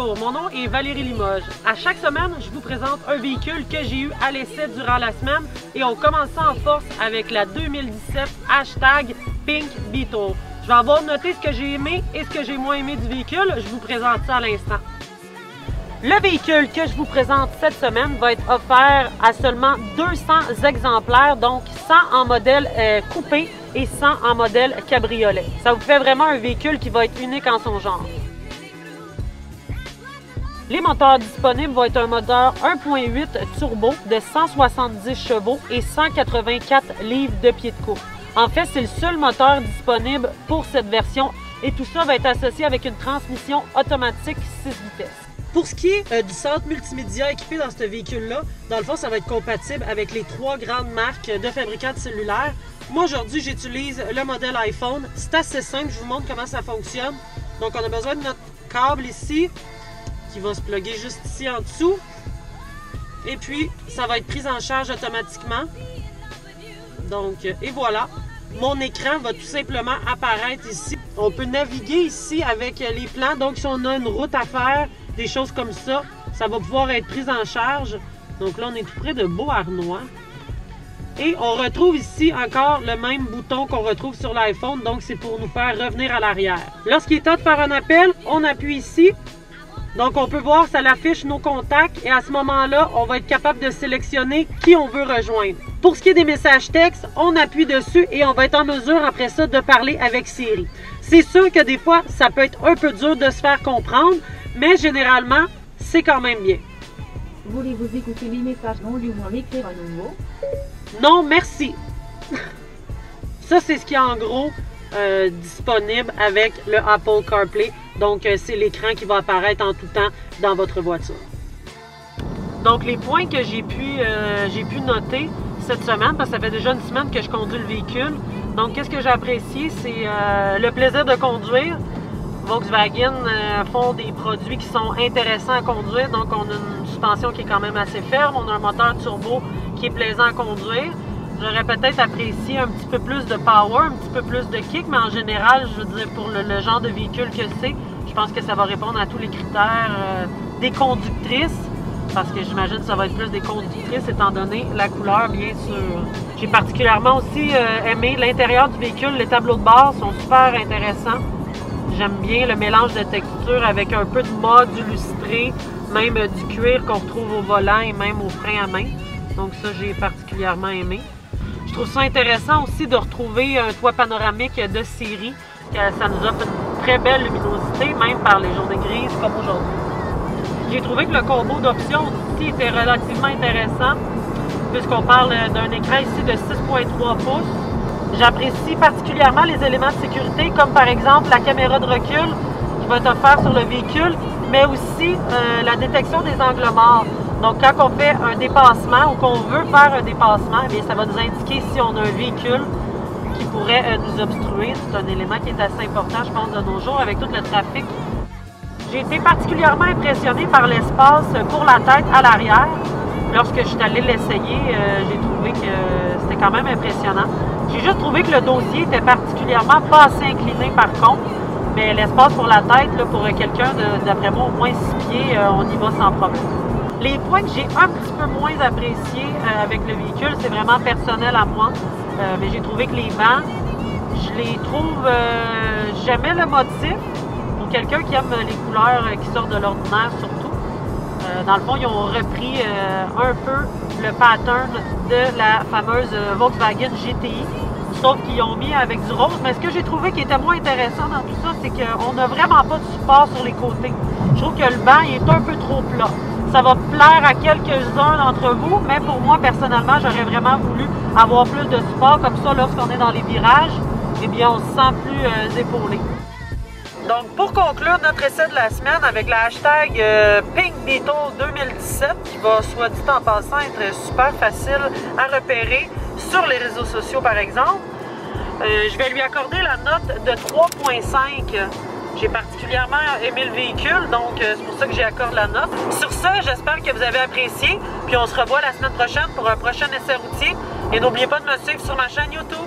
Bonjour, mon nom est Valérie Limoges. À chaque semaine, je vous présente un véhicule que j'ai eu à l'essai durant la semaine et on commence ça en force avec la 2017 hashtag Pink Beetle. Je vais avoir noté ce que j'ai aimé et ce que j'ai moins aimé du véhicule. Je vous présente ça à l'instant. Le véhicule que je vous présente cette semaine va être offert à seulement 200 exemplaires, donc 100 en modèle coupé et 100 en modèle cabriolet. Ça vous fait vraiment un véhicule qui va être unique en son genre. Les moteurs disponibles vont être un moteur 1.8 turbo de 170 chevaux et 184 livres de pied de course. En fait, c'est le seul moteur disponible pour cette version et tout ça va être associé avec une transmission automatique 6 vitesses. Pour ce qui est du centre multimédia équipé dans ce véhicule-là, dans le fond, ça va être compatible avec les 3 grandes marques de fabricants de cellulaires. Moi, aujourd'hui, j'utilise le modèle iPhone. C'est assez simple, je vous montre comment ça fonctionne. Donc, on a besoin de notre câble ici, qui va se plugger juste ici en dessous. Et puis, ça va être pris en charge automatiquement. Donc, et voilà. Mon écran va tout simplement apparaître ici. On peut naviguer ici avec les plans. Donc, si on a une route à faire, des choses comme ça, ça va pouvoir être pris en charge. Donc là, on est tout près de Beauharnois. Et on retrouve ici encore le même bouton qu'on retrouve sur l'iPhone. Donc, c'est pour nous faire revenir à l'arrière. Lorsqu'il est temps de faire un appel, on appuie ici. Donc, on peut voir, ça l'affiche nos contacts et à ce moment-là, on va être capable de sélectionner qui on veut rejoindre. Pour ce qui est des messages textes, on appuie dessus et on va être en mesure après ça de parler avec Siri. C'est sûr que des fois, ça peut être un peu dur de se faire comprendre, mais généralement, c'est quand même bien. Voulez-vous écouter les messages non lus ou en écrire à nouveau? Non, merci. Ça, c'est ce qui est en gros disponible avec le Apple CarPlay. Donc, c'est l'écran qui va apparaître en tout temps dans votre voiture. Donc, les points que j'ai pu noter cette semaine, parce que ça fait déjà une semaine que je conduis le véhicule. Donc, qu'est-ce que j'ai apprécié? C'est le plaisir de conduire. Volkswagen font des produits qui sont intéressants à conduire. Donc, on a une suspension qui est quand même assez ferme. On a un moteur turbo qui est plaisant à conduire. J'aurais peut-être apprécié un petit peu plus de power, un petit peu plus de kick, mais en général, je veux dire, pour le genre de véhicule que c'est, je pense que ça va répondre à tous les critères des conductrices, parce que j'imagine que ça va être plus des conductrices étant donné la couleur, bien sûr. J'ai particulièrement aussi aimé l'intérieur du véhicule. Les tableaux de bord sont super intéressants. J'aime bien le mélange de textures avec un peu de mode illustré, même du cuir qu'on retrouve au volant et même au frein à main. Donc ça, j'ai particulièrement aimé. Je trouve ça intéressant aussi de retrouver un toit panoramique de série. Ça nous offre une très belle luminosité, même par les journées grises comme aujourd'hui. J'ai trouvé que le combo d'options aussi était relativement intéressant, puisqu'on parle d'un écran ici de 6.3 pouces. J'apprécie particulièrement les éléments de sécurité, comme par exemple la caméra de recul qui va être offerte sur le véhicule, mais aussi la détection des angles morts. Donc, quand on fait un dépassement ou qu'on veut faire un dépassement, bien, ça va nous indiquer si on a un véhicule qui pourrait nous obstruer. C'est un élément qui est assez important, je pense, de nos jours avec tout le trafic. J'ai été particulièrement impressionnée par l'espace pour la tête à l'arrière. Lorsque je suis allée l'essayer, j'ai trouvé que c'était quand même impressionnant. J'ai juste trouvé que le dossier était particulièrement pas assez incliné par contre, mais l'espace pour la tête, là, pour quelqu'un d'après moi au moins 6 pieds, on y va sans problème. Les points que j'ai un petit peu moins appréciés avec le véhicule, c'est vraiment personnel à moi, mais j'ai trouvé que les bancs, je les trouve, j'aimais le motif, pour quelqu'un qui aime les couleurs qui sortent de l'ordinaire surtout. Dans le fond, ils ont repris un peu le pattern de la fameuse Volkswagen GTI, sauf qu'ils ont mis avec du rose. Mais ce que j'ai trouvé qui était moins intéressant dans tout ça, c'est qu'on n'a vraiment pas de support sur les côtés. Je trouve que le banc il est un peu trop plat. Ça va plaire à quelques-uns d'entre vous, mais pour moi, personnellement, j'aurais vraiment voulu avoir plus de support. Comme ça, lorsqu'on est dans les virages, eh bien, on se sent plus épaulé. Donc, pour conclure notre essai de la semaine avec la hashtag Pink Beetle 2017, qui va, soit dit en passant, être super facile à repérer sur les réseaux sociaux, par exemple, je vais lui accorder la note de 3.5. J'ai particulièrement aimé le véhicule, donc c'est pour ça que j'y accorde la note. Sur ce, j'espère que vous avez apprécié, puis on se revoit la semaine prochaine pour un prochain essai routier. Et n'oubliez pas de me suivre sur ma chaîne YouTube.